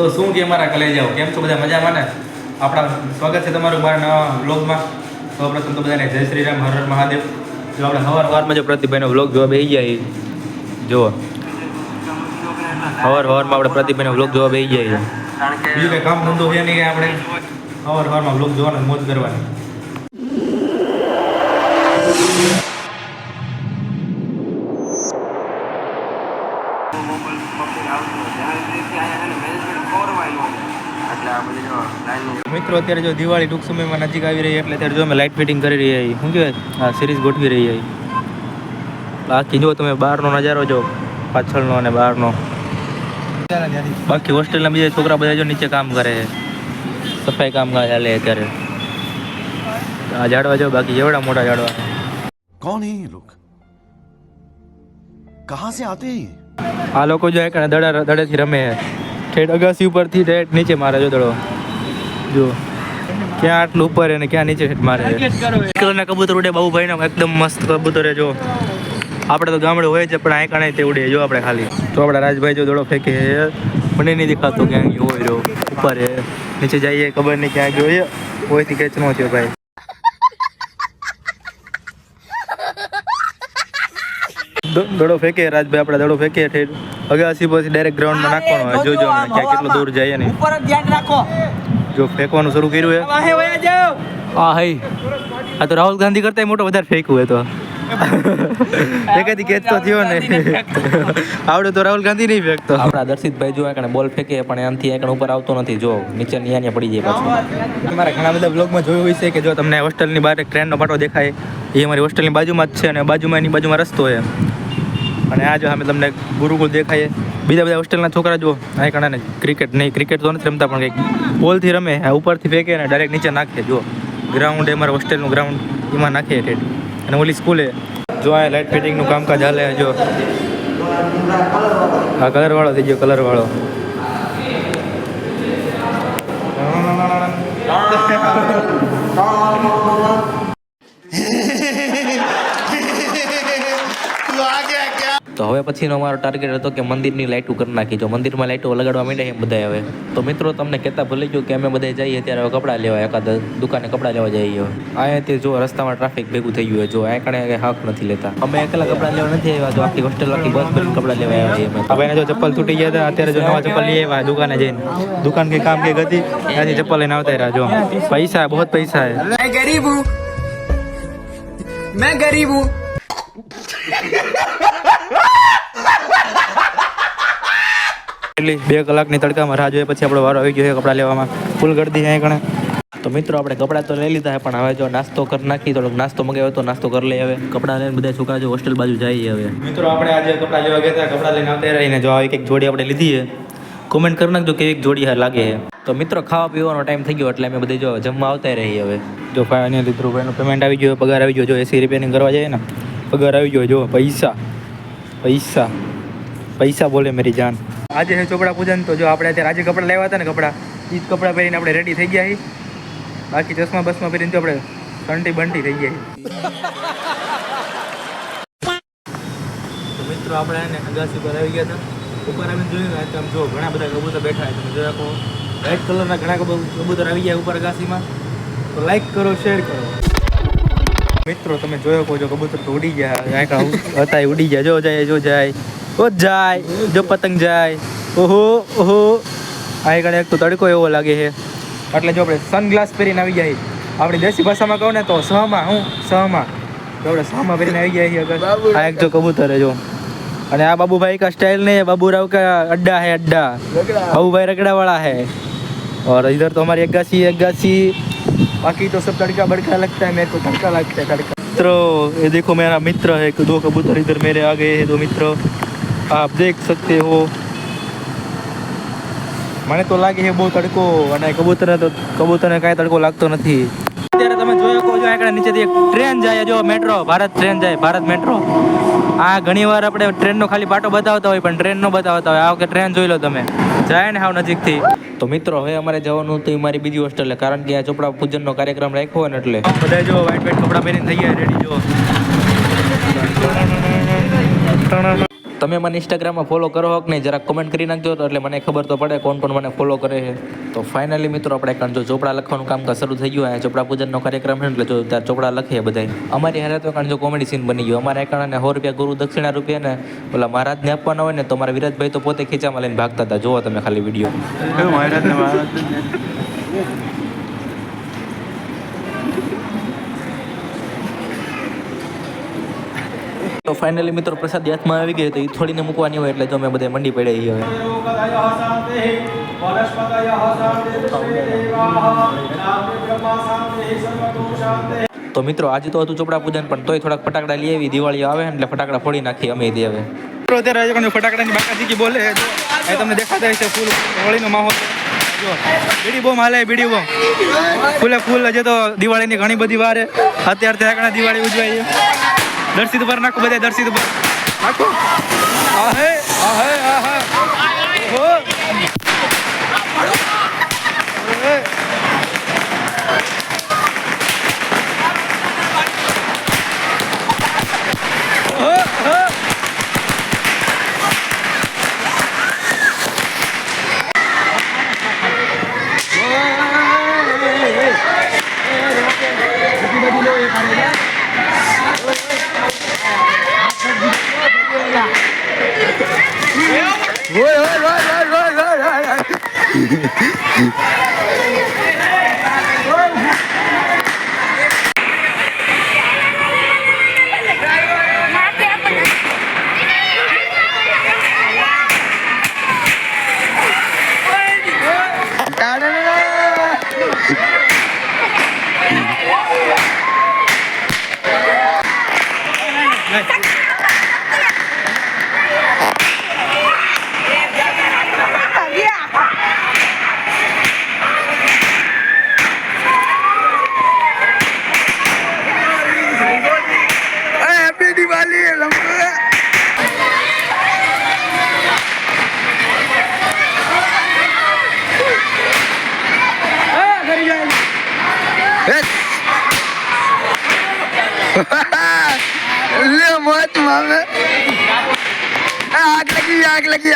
તો શું કે અમારા કલેજાઓ કેમ છો બધા મજામાં ને? આપણા સ્વાગત છે તમારું મારા નવા વ્લોગમાં. સૌપ્રથમ તો બધાને જય શ્રી રામ, હર હર મહાદેવ. જો આપણે સવારમાં જો પ્રતિભાઈનો વ્લોગ જોવા બેસી જાય, જુઓ સવારમાં આપણે પ્રતિભાઈનો વ્લોગ જોવા બેસી જાય. બીજું કંઈ કામ ધંધો છે નહીં, આપણે સવારમાં વ્લોગ જોવાનો, મોજ કરવાની. મિત્રો અત્યારે જો દિવાળી ટૂંક સમયમાં નજીક આવી રહી એટલે અત્યારે જો અમે લાઇટ ફિટિંગ કરી રહ્યા છીએ. શું કહેવાય, આ સિરીઝ ગોઠવી રહી છીએ. બાકી જો તમે બહારનો નજારો જો, પાછળનો અને બહારનો. બાકી હોસ્ટેલના બીજા છોકરા બધા જો નીચે કામ કરે છે, સફાઈ કામ ચાલે અત્યારે. આ ઝાડવા જો, બાકી એવડા મોટા ઝાડવા. कौन है ये लोग? कहाँ से आते हैं? આ લોકો જો એક દડેથી રમે છે. ઠેઠ અગાસી ઉપરથી ઠેઠ નીચે મારે જો દડો. જો ક્યાં આટલું ઉપર અને ક્યાં નીચે મારે. કલરના કબૂતર ઉડે બાબુભાઈનો, એકદમ મસ્ત કબૂતર જો. આપણે તો ગામડે હોય છે પણ આ કાણે તે ઉડે જો. આપણે ખાલી તો આપણા રાજભાઈ જો દડો ફેંકે, મને નહીં દેખાતો ક્યાં ગયો હોય રહ્યો. ઉપર નીચે જઈએ ખબર નહીં ક્યાં ગયો હોય. કોઈથી કેચ ન થયો ભાઈ. દડો ફેંકે રાજભાઈ, આપણે દડો ફેંકે ઠેઠ અગાસી પછી ડાયરેક્ટ ગ્રાઉન્ડમાં નાખવાનો હોય. જોજો ક્યાં કેટલો દૂર જાય ને. જો ફેંકવાનું શરૂ કર્યું છે. હા હઈ, આ તો રાહુલ ગાંધી કરતા મોટો વધારે ફેંકવું હોય તો એકાદી કેચ તો થયો ને. આવડે તો રાહુલ ગાંધી નહીં ફેંકતો. આપણા દર્શિતભાઈ જો એકને બોલ ફેંકે પણ એનાથી એકને ઉપર આવતો નથી. જો નીચે નિયા પડી જાય પાછું. તમારા ઘણા બધા બ્લોગમાં જોયું હોય છે કે જો તમને હોસ્ટેલની બહાર એક ટ્રેનનો પાટો દેખાય, એ અમારી હોસ્ટેલની બાજુમાં જ છે અને બાજુમાં રસ્તો છે. અને આ જો અમે તમને ગુરુકુળ દેખાય. બીજા બધા હોસ્ટેલના છોકરા જો આ કારણે ક્રિકેટ તો નથી રમતા પણ કંઈક બોલથી રમે, આ ઉપરથી ફેંકે ને ડાયરેક્ટ નીચે નાખે. જો ગ્રાઉન્ડ અમારા હોસ્ટેલનું ગ્રાઉન્ડ એમાં નાખે ઠેઠ. અને ઓલી સ્કૂલે જો આ લાઇટ ફિટિંગનું કામકાજ હાલે. જો આ કલરવાળો થઈ ગયો, કલરવાળો. તો હવે પછીનો અમારો ટાર્ગેટ હતો કે મંદિરની લાઇટો કરી નાખી. જો મંદિરમાં લાઇટો લગાડવા માંડ્યા એમ બધા. હવે તો મિત્રો તમને કહેતા ભૂલી ગયું કે અમે બધા જઈએ ત્યારે હવે કપડાં લેવા, એકાદ દુકાને કપડાં લેવા જઈએ. અહીંયાથી જો રસ્તામાં ટ્રાફિક ભેગું થઈ ગયું. જો આ કારણે કંઈ હાક નથી લેતા. અમે એકલા કપડાં લેવા નથી આવ્યા, તો આખી હોસ્ટેલ આખી બસ ભરીને કપડાં લેવા આવ્યા છીએ. ભાઈને જો ચપ્પલ તૂટી ગયા હતા, અત્યારે જો નવા ચપ્પલ લઈ આવ્યા દુકાને જઈને. દુકાન કંઈ કામ કંઈક હતી, ત્યાંથી ચપ્પલ લઈને આવતા રહ્યા. જો પૈસા બહુ પૈસા હે. मैं गरीब हूँ એટલી 2 કલાકની તડકામાં રાહ જોઈએ પછી આપણો વારો આવી ગયો છે કપડાં લેવામાં. ફૂલ ગળદી અહીં કણે. તો મિત્રો આપણે કપડાં તો લઈ લીધા પણ હવે જો નાસ્તો કરી નાખી. થોડોક નાસ્તો મંગાવ્યો તો નાસ્તો કરી લઈએ. હવે કપડાં લઈને બધા છોકરા જો હોસ્ટેલ બાજુ જઈએ. હવે મિત્રો આપણે આજે કપડાં લેવા ગયા હતા, કપડાં લઈને આવતા રહીને જો આવી કંઈક જોડી આપણે લીધી છે. કોમેન્ટ કરી નાખજો કેવી જોડી લાગે છે. તો મિત્રો ખાવા પીવાનો ટાઈમ થઈ ગયો એટલે અમે બધે જો જમવા આવતા રહીએ. હવે જો ફાઇનલી ધ્રુવભાઈનું પેમેન્ટ આવી ગયો, પગાર આવી ગયો. જો એસી રિપેરિંગ કરવા જાય ને પગાર આવી ગયો. જો પૈસા પૈસા પૈસા બોલે મેરી જાન. આજે છે ચોપડા પૂજન. તો જો આપણે અત્યારે આજે કપડાં લેવા હતા ને, કપડાં એ જ કપડાં પહેરીને આપણે રેડી થઈ ગયા છીએ. બાકી ચશ્મા બસમાં પહેરીને તો આપણે સંટી બંટી થઈ ગયા. તો મિત્રો આપણે એને અગાસી પર આવી ગયા હતા. ઉપર આવીને જોયું ને આમ જો ઘણા બધા કબૂતર બેઠા છે. તમે જોયા કહો વ્હાઈટ કલરના ઘણા કબૂતર આવી ગયા ઉપર અગાસીમાં. તો લાઈક કરો, શેર કરો. મિત્રો તમે જોયો કહો જો કબૂતર તો ઉડી ગયા હતા, ઉડી ગયા. જો જાય જો પતંગ જાય. ઓહો ઓહો આ આગળ એક તો તડકો એવો લાગે છે એટલે જો આપણે સનગ્લાસ પહેરીને આવી ગયા. આપણી દેશી ભાષામાં કહું ને તો સહમાં આપણે સહમાં પહેરીને આવી ગયા છીએ. આ એક જો કબૂતર જો. અને આ बाबूभाई का स्टाइल नहीं है, बाबूराव का अड्डा है, अड्डा बाबूभाई रगड़ा वाला है. और इधर तो हमारी अगासी बाकी तो सब तड़का बड़का लगता है. मेरे को तड़का लगता है तड़का. मित्रों ये देखो मेरा मित्र है, 2 कबूतर इधर मेरे आ गए हैं. 2 मित्र आप देख सकते हो. મને તો લાગે છે બહુ તડકો અને કબૂતરને કાંઈ તડકો લાગતો નથી. અત્યારે તમે જોયો કહો જો આગળ નીચેથી એક ટ્રેન જાય. જો મેટ્રો ભારત ટ્રેન જાય, ભારત મેટ્રો. આ ઘણી વાર આપણે ટ્રેનનો ખાલી પાટો બતાવતા હોય પણ ટ્રેન નો બતાવતા હોય. આ વખતે ટ્રેન જોઈ લો તમે, જાય ને હાવ નજીકથી. તો મિત્રો હવે અમારે જવાનું હતું મારી બીજી હોસ્ટેલે, કારણ કે આ ચોપડા પૂજનનો કાર્યક્રમ રાખ્યો હોય ને એટલે બધા જો વ્હાઈટ કપડાં પહેરીને થઈ ગયા રેડી. જો તમે મને ઇન્સ્ટાગ્રામમાં ફોલો કરો કે નહીં જરાક કોમેન્ટ કરી નાખજો તો એટલે મને ખબર તો પડે કોણ કોણ મને ફોલો કરે છે. તો ફાઇનલી મિત્રો આપણે કાં જો ચોપડા લખવાનું કામકાજ શરૂ થઈ ગયું અને ચોપડા પૂજનનો કાર્યક્રમ છે એટલે જો ત્યાં ચોપડા લખીએ બધા. અમારી હારે તો કાં જો કોમેડી સીન બની ગયો. અમારા એકાણાને 100 રૂપિયા ગુરુ દક્ષિણા રૂપિયા ને ઓલા મહારાજને આપવાના હોય ને તો મારા વિરાજભાઈ તો પોતે ખીચામાં લઈને ભાગતા હતા. જુઓ તમે ખાલી વિડીયો. તો ફાઇનલી મિત્રો પ્રસાદ હાથમાં આવી ગયો તો એ થોડીને મૂકવાની હોય એટલે જો અમે બધા મંડી પડ્યા હવે. તો મિત્રો આજે તો હતું ચોપડા પૂજન પણ તોય થોડાક ફટાકડા લઈ આવી. દિવાળી આવે ને એટલે ફટાકડા ફોડી નાખી અમે દે હવે. અત્યારે ફટાકડાની બાકાજી બોલે એ તમને દેખાતા હશે ફૂલ હોળીનો માહોલ. જો બીડી બોમ હાલે બીડી બોમ ફૂલ હજે તો દિવાળીની ઘણી બધી વાર અત્યારથી આગળ દિવાળી ઉજવાય છે. દર્શિત પર નાખો બધા દર્શિત પર નાખો. આહે આહે આહે ઓહો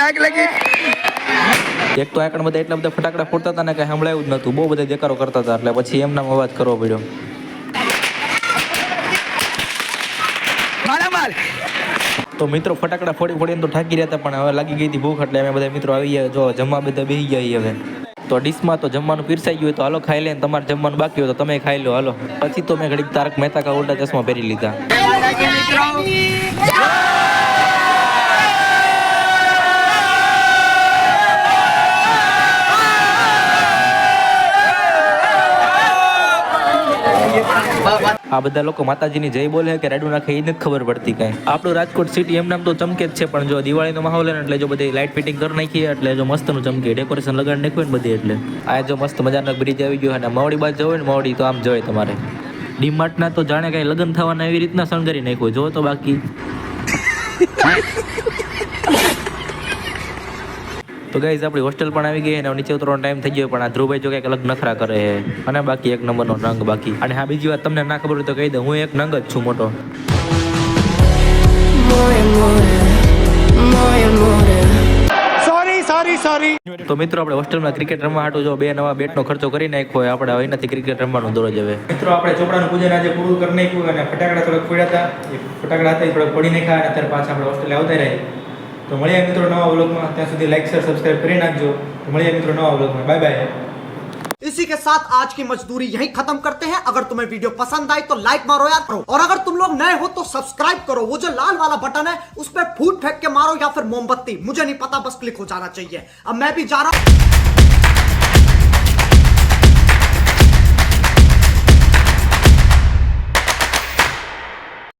આગ લગી. એક તો આકડ બધા એટલા બધા ફટાકડા ફોડતા હતા ને કઈ સંભળાયું જ નતું. બહુ બધા દેકારો કરતા હતા એટલે પછી એમનામ અવાજ કરવો પડ્યો. તો મિત્રો ફટાકડા ફોડીને તો થાકી રહ્યા હતા પણ હવે લાગી ગઈ હતી ભૂખ એટલે અમે બધા મિત્રો આવી ગયા. જો જમવા બધા બેસી ગયા હવે. તો ડીશમાં તો જમવાનું પીરસાઈ ગયું હોય તો હાલો ખાઈ લે. તમારે જમવાનું બાકી હોય તો તમે ખાઈ લો હાલો. પછી તો મેં ઘડીક તારક મહેતા કા ઉલ્ટા ચશ્મા પહેરી લીધા. આ બધા લોકો માતાજીની જય બોલે કે રાડું નાખે એ નથી ખબર પડતી કાંઈ. આપણું રાજકોટ સિટી એમ નામ તો ચમકે જ છે પણ જો દિવાળીનો માહોલ ને એટલે જો બધી લાઇટ ફિટિંગ કરી નાખીએ એટલે જો મસ્તનું ચમકે ડેકોરેશન લગાડી નાખ્યું ને બધી એટલે આ જો મસ્ત મજાનો બ્રિજ આવી ગયો. અને માવડી બાજુ જવું ને માવડી તો આમ જોઈએ તમારે ડીમાર્ટના તો જાણે કાંઈ લગ્ન થવાના એવી રીતના શણગારી નાખ્યું. જો તો બાકી તો ગાઈઝ આપણી હોસ્ટેલ પણ આવી ગઈ અને નીચે ઉતરવાનો ટાઈમ થઈ ગયો પણ આ ધ્રુવભાઈ જો કંઈક અલગ નખરા કરે છે અને બાકી એક નંબરનો રંગ બાકી. અને હા બીજી વાત તમને ના ખબર હોય તો કહી દઉં હું એક નંગ જ છું મોટો. સોરી. તો મિત્રો આપણે હોસ્ટેલમાં ક્રિકેટ રમવા હાટું જો 2 નવા બેટનો ખર્ચો કરી નાખ્યો હોય આપણે હવે નથી ક્રિકેટ રમવાનું દરરોજ હવે. મિત્રો આપણે ચોપડાનું પૂજન આજે પૂરું કરી નાખ્યું અને ફટાકડા થોડાક ફોડ્યા હતા. એ ફટાકડા હતા એ થોડાક ફોડી નાખ્યા અને અત્યારે પાછા આપણે હોસ્ટેલે આવતા રહ્યા. તો મળીએ મિત્રો નવા વ્લોગમાં. ત્યાં સુધી લાઈક શેર સબસ્ક્રાઇબ કરી નાખજો. તો મળીએ મિત્રો નવા વ્લોગમાં. Bye bye. इसी के साथ आज की मजदूरी यहीं खत्म करते हैं. अगर तुम्हें वीडियो पसंद आई तो लाइक मारो यार करो. और अगर तुम लोग नए हो तो सब्सक्राइब करो. वो जो लाल वाला बटन है उस पर फूट फेंक के मारो या फिर मोमबत्ती मुझे नहीं पता बस क्लिक हो जाना चाहिए. अब मैं भी जा रहा हूं.